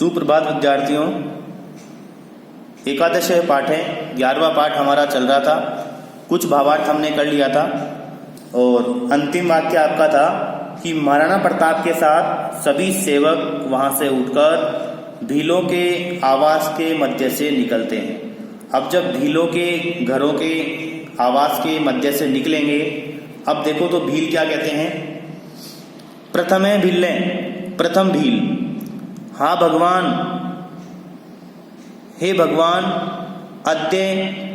सुप्रभात विद्यार्थियों। एकादश पाठ है, 11वां पाठ हमारा चल रहा था। कुछ भावार्थ हमने कर लिया था और अंतिम वाक्य आपका था कि महाराणा प्रताप के साथ सभी सेवक वहां से उठकर भीलों के आवास के मध्य से निकलते हैं। अब जब भीलों के घरों के आवास के मध्य से निकलेंगे, अब देखो तो भील क्या कहते हैं। प्रथमे भीले, प्रथम भील, हाँ भगवान, हे भगवान, अद्य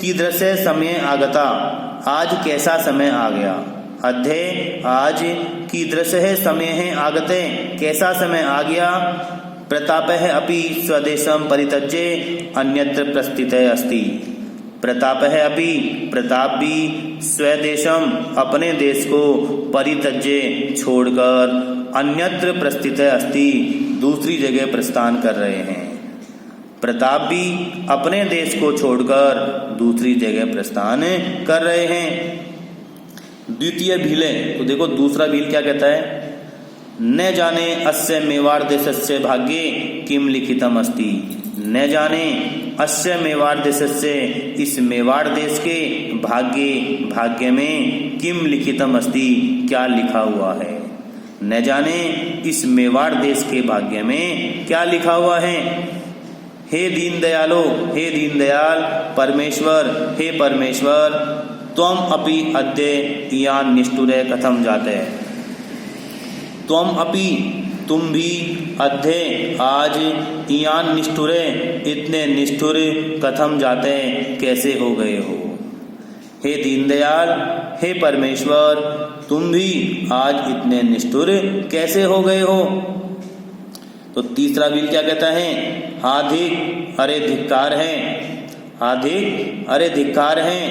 कीदृशे समय आगता, आज कैसा समय आ गया। अद्य आज कीदृशे समय है आगते, कैसा समय आ गया। प्रतापः अपि स्वदेशं परित्यज्य अन्यत्र प्रस्थितः अस्ति। प्रतापः अपि, प्रताप भी, स्वदेशम अपने देश को, परित्यज्य छोड़कर, अन्यत्र प्रस्थितः अस्ति दूसरी जगह प्रस्थान कर रहे हैं। प्रताप भी अपने देश को छोड़कर दूसरी जगह प्रस्थान कर रहे हैं। द्वितीय भीले, तो देखो दूसरा भील क्या कहता है। न जाने अस्य मेवाड़ देशस्य भाग्ये किम लिखितम अस्ति। न जाने अस्य मेवाड़ देशस्य, इस मेवाड़ देश के भाग्य में किम लिखितम अस्ति, क्या लिखा हुआ है। न जाने इस मेवाड़ देश के भाग्य में क्या लिखा हुआ है। हे दीनदयालो, हे दीनदयाल, परमेश्वर, हे परमेश्वर, त्वम अपि अद्य इयान निष्ठुरे कथम जाते। त्वम अपि, तुम भी, अद्य आज, इयान निष्ठुरे, इतने निष्ठुर, कथम जाते, कैसे हो गए हो। हे दीनदयाल, हे परमेश्वर, तुम भी आज इतने निष्ठुर कैसे हो गए हो। तो तीसरा बिल क्या कहता है। हाधिक, अरे धिक्कार है, हाधिक, अरे धिक्कार है।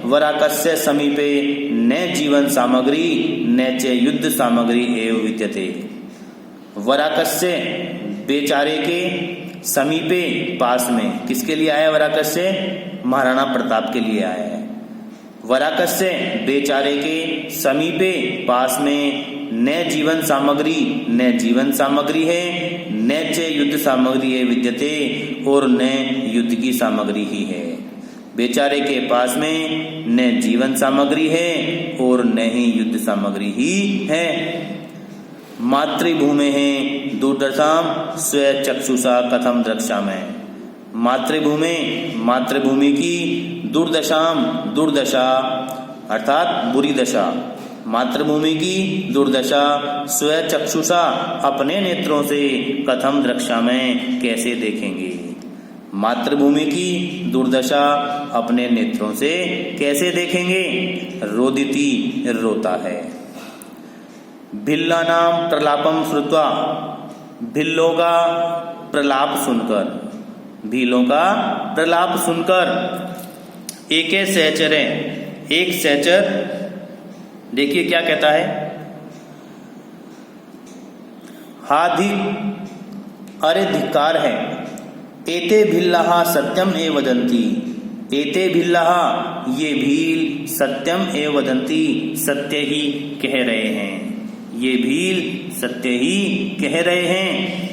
वराकस्य समीपे न जीवन सामग्री न च युद्ध सामग्री एव विद्यते। वराकस्य, बेचारे के, समीपे, पास में, किसके लिए आया वराकस्य, महाराणा प्रताप के लिए आया है। वराकस्य, बेचारे के, समीपे, पास में, न जीवन सामग्री, न जीवन सामग्री है, न च युद्ध सामग्री है विद्यते, और न युद्ध की सामग्री ही है। बेचारे के पास में न जीवन सामग्री है और न ही युद्ध सामग्री ही है। मातृभूमि है दुर्दशाम स्व चक्षुषा कथम द्रक्ष्यामि। मातृभूमि, मातृभूमि की, दुर्दशाम, दुर्दशा अर्थात बुरी दशा, मातृभूमि की दुर्दशा, स्वचक्षुषा अपने नेत्रों से, कथम द्रक्ष्यामि कैसे देखेंगे। मातृभूमि की दुर्दशा अपने नेत्रों से कैसे देखेंगे। रोदिति, रोता है। भिल्लानाम प्रलापम श्रुत्वा, भिल्लों का प्रलाप सुनकर, भीलों का प्रलाप सुनकर, एके सहचरे, एक सहचर, देखिए क्या कहता है। हाधिक, अरे धिक्कार है। एते भिल्लाहा सत्यम एव वदन्ति। एते भिल्लाहा, ये भील, सत्यम एव वदन्ति, सत्य ही कह रहे हैं। ये भील सत्य ही कह रहे हैं।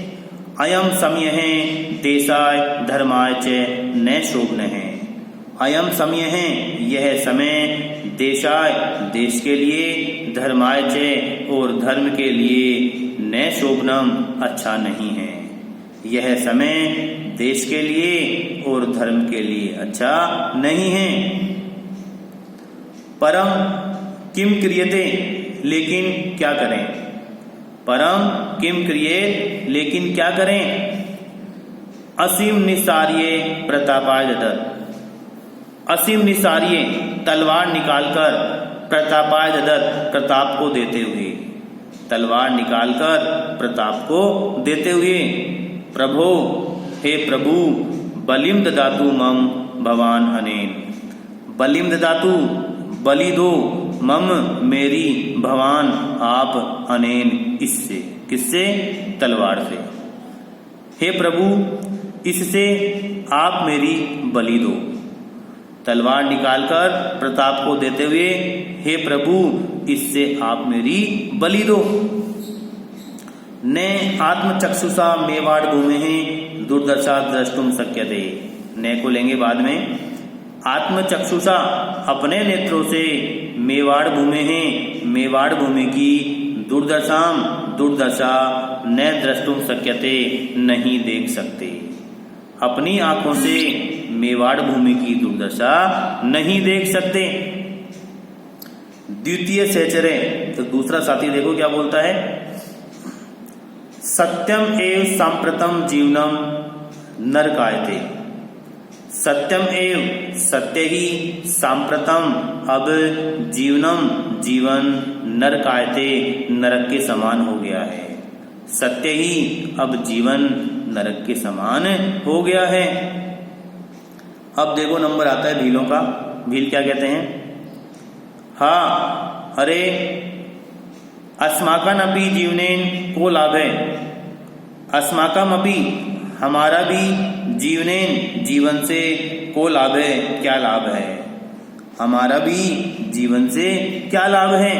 अयम समय है देशाय धर्माय च न शोभन है। अयम समय है, यह समय, देशाय, देश के लिए, धर्माय च, और धर्म के लिए, न शोभनम, अच्छा नहीं है। यह समय देश के लिए और धर्म के लिए अच्छा नहीं है। परम किम क्रियते, लेकिन क्या करें। परम किम क्रियेत, लेकिन क्या करें। असीम निसार्ये प्रतापाय ददत्। असीम निसार्ये, तलवार निकालकर, प्रतापाय ददत्, प्रताप को देते हुए, तलवार निकालकर प्रताप को देते हुए। प्रभो, हे प्रभु, बलिम ददातु मम भवान अनेन। बलिम ददातु, बलि दो, मम, मेरी, भवान, आप, अनेन, इससे, किससे, तलवार से। हे प्रभु, इससे आप मेरी बलि दो। तलवार निकालकर प्रताप को देते हुए, हे प्रभु, इससे आप मेरी बलि दो। ने आत्मचक्षुषा मेवाड़ भूमि दुर्दशा द्रष्टुम शक्यते। ने को लेंगे बाद में। आत्मचक्षुषा अपने नेत्रों से मेवाड़ भूमि है, मेवाड़ भूमि की दुर्दशाम दुर्दशा न द्रष्टुम शक्यते नहीं देख सकते। अपनी आंखों से मेवाड़ भूमि की दुर्दशा नहीं देख सकते। द्वितीय सहचर्य, तो दूसरा साथी देखो क्या बोलता है। सत्यम एव सांप्रतम जीवनम नरकायते। सत्यम एव सत्य ही, सांप्रतम अब, जीवनम जीवन, नरकायते नरक के समान हो गया है। सत्य ही अब जीवन नरक के समान हो गया है। अब देखो नंबर आता है भीलों का। भील क्या कहते हैं। हाँ अरे अस्माकन अपि जीवनेन को लाभ है। अस्माकम अपि हमारा भी, जीवनेन जीवन से, को लाभ है क्या लाभ है। हमारा भी जीवन से क्या लाभ है।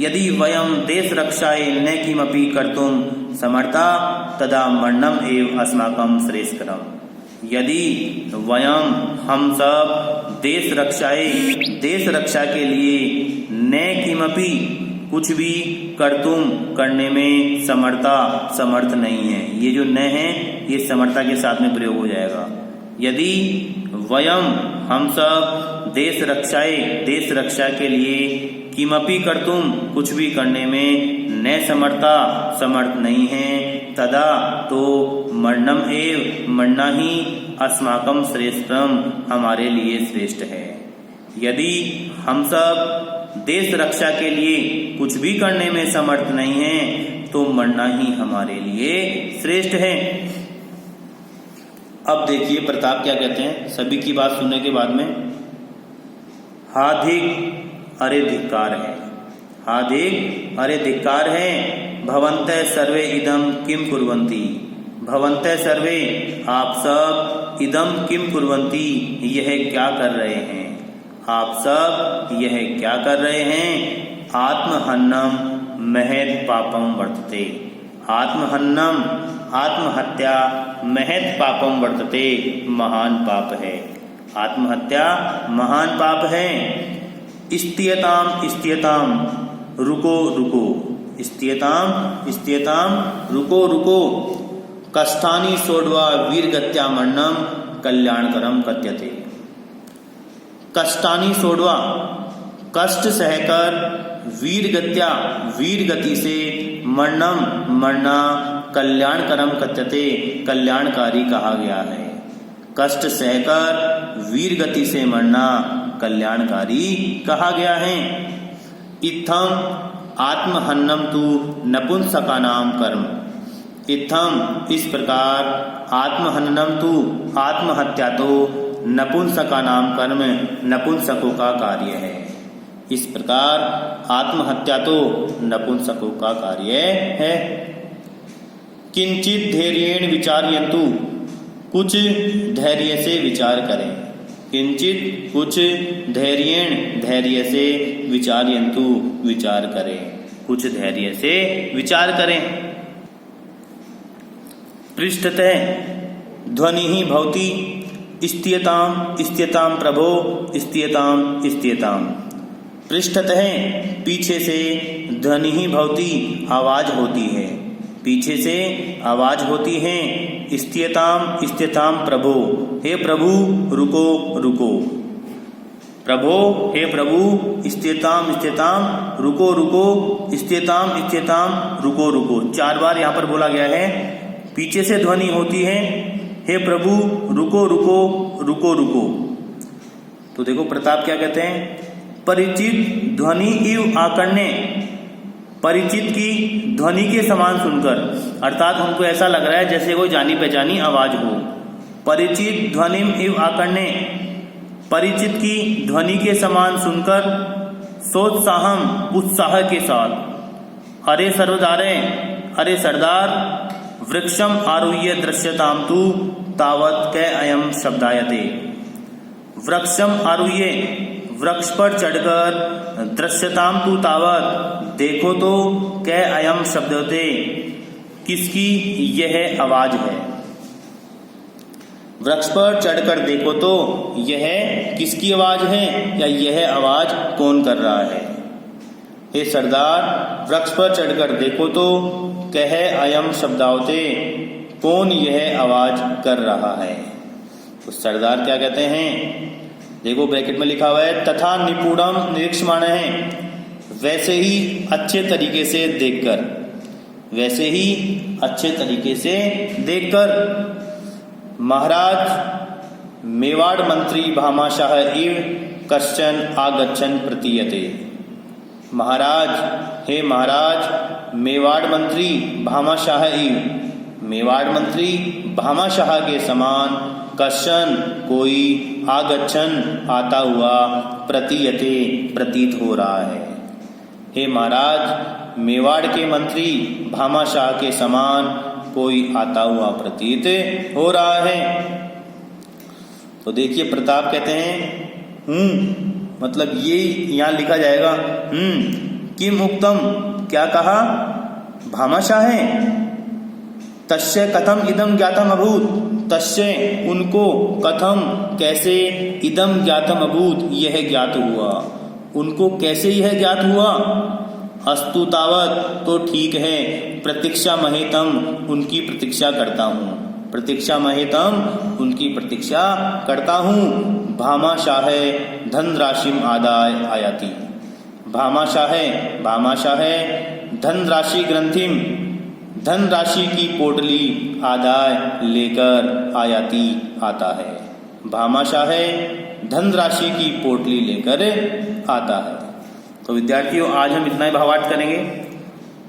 यदि वयम देश रक्षाय न किमपि कर्तुम समर्था तदा मरणम एव अस्माकं श्रेष्ठतरम। यदि वयम हम सब देश रक्षा के लिए न किमपि कुछ भी कर्तुम करने में समर्थ नहीं है। ये जो न है ये समर्था के साथ में प्रयोग हो जाएगा। यदि वयम हम सब देश रक्षा के लिए किमपि कर्तुम कुछ भी करने में न समर्थ नहीं है, तदा तो मरणम एव मरना ही अस्माकं श्रेष्ठम हमारे लिए श्रेष्ठ है। यदि हम सब देश रक्षा के लिए कुछ भी करने में समर्थ नहीं है तो मरना ही हमारे लिए श्रेष्ठ है। अब देखिए प्रताप क्या कहते हैं सभी की बात सुनने के बाद में। हाधिक अरे धिक्कार है, हाधिक अरे धिक्कार है। भवन्तः सर्वे इदम किम कुर्वन्ति। भवन्तः सर्वे आप सब, इदम किम कुर्वन्ति यह क्या कर रहे हैं। आप सब यह क्या कर रहे हैं। आत्महन्नम महत् पापम वर्तते। आत्महन्नम आत्महत्या महत् पापम वर्तते महान पाप है। आत्महत्या महान पाप है। स्थियताम रुको रुको, स्थियताम रुको। कष्टानि सोढ्वा वीरगत्या मरणम कल्याणकरम कथ्यते। कष्टानि सोढ्वा कष्ट सहकर, वीरगत्या वीरगति से, मरना कल्याणकरम कथ्यते कल्याणकारी कहा गया है। कष्ट सहकर वीरगति से मरना कल्याणकारी कहा गया है। इत्थम आत्महन्नम तु नपुंसकानाम कर्म। इत्थम इस प्रकार, आत्महन्नम तु आत्महत्या तो, नपुंसकानाम कर्म नपुंसकों का कार्य है। इस प्रकार आत्महत्या तो नपुंसकों का कार्य है। किंचित धैर्येण विचारयन्तु, कुछ धैर्य से विचार करें। किंचित कुछ, धैर्येण धैर्य से, विचारयन्तु विचार करें। कुछ धैर्य से विचार करें। पृष्ठतः ध्वनि ही भवति स्थियताम प्रभो स्थियताम। पृष्ठतः पीछे से, ध्वनि ही भवति आवाज होती है, पीछे से आवाज होती है। स्थियताम प्रभो, हे प्रभु रुको रुको। प्रभो हे प्रभु, स्थियताम रुको रुको, स्थियताम रुको रुको। 4 बार यहाँ पर बोला गया है। पीछे से ध्वनि होती है, हे प्रभु रुको रुको रुको रुको। तो देखो प्रताप क्या कहते हैं। परिचित ध्वनि इव आकर्ण्य, परिचित की ध्वनि के समान सुनकर, अर्थात उनको ऐसा लग रहा है जैसे कोई जानी पहचानी आवाज हो। परिचित ध्वनिम इव आकर्ण्य, परिचित की ध्वनि के समान सुनकर, सोत्साहम उत्साह के साथ, अरे सर्वदारे अरे सरदार, वृक्षम आरुह्य दृश्यताम तु तावत कै अयम शब्दायते। वृक्षम आरुह्य वृक्ष पर चढ़कर, दृश्यताम तु तावत देखो तो, कै अयम शब्दते किसकी यह आवाज है। वृक्ष पर चढ़कर देखो तो यह किसकी आवाज है या यह आवाज कौन कर रहा है। हे सरदार, वृक्ष पर चढ़कर देखो तो कह अयम शब्दावते, कौन यह आवाज कर रहा है। तो सरदार क्या कहते हैं, देखो ब्रैकेट में लिखा हुआ है तथा निपुणम निरीक्षमाण है, वैसे ही अच्छे तरीके से देखकर, वैसे ही अच्छे तरीके से देखकर। महाराज मेवाड़ मंत्री भामाशाह इव कश्चन आगच्छन प्रतीयते। महाराज, हे महाराज, मेवाड़ मंत्री भामाशाह इव, मेवाड़ मंत्री भामाशाह के समान कश्चन कोई आगच्छन आता हुआ प्रतीयते प्रतीत हो रहा है। हे महाराज, मेवाड़ के मंत्री भामाशाह के समान कोई आता हुआ प्रतीत हो रहा है। तो देखिए प्रताप कहते हैं मतलब ये यहां लिखा जाएगा किम उक्तम, क्या कहा, भामाशाह है। तस्य कथम इदम ज्ञातम अभूत, तस्य उनको, कथम कैसे, इदम ज्ञातम अभूत यह ज्ञात हुआ, उनको कैसे यह ज्ञात हुआ। अस्तु तावत तो ठीक है, प्रतीक्षा महेतम उनकी प्रतीक्षा करता हूँ, प्रतीक्षा महेतम उनकी प्रतीक्षा करता हूँ। भामाशाह धनराशिम आदाय आयाति, भामाशाह, भामाशाह धनराशि ग्रंथिम, धनराशि की पोटली आदाय लेकर आयाति आता है। भामाशाह धनराशि की पोटली लेकर आता है। तो विद्यार्थियों आज हम इतना ही भावार्थ करेंगे।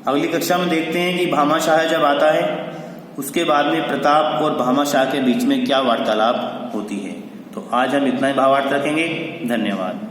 अगली कक्षा में देखते हैं कि भामाशाह जब आता है उसके बाद में प्रताप और भामाशाह के बीच में क्या वार्तालाप होती है। तो आज हम इतना ही भावार्थ रखेंगे। धन्यवाद।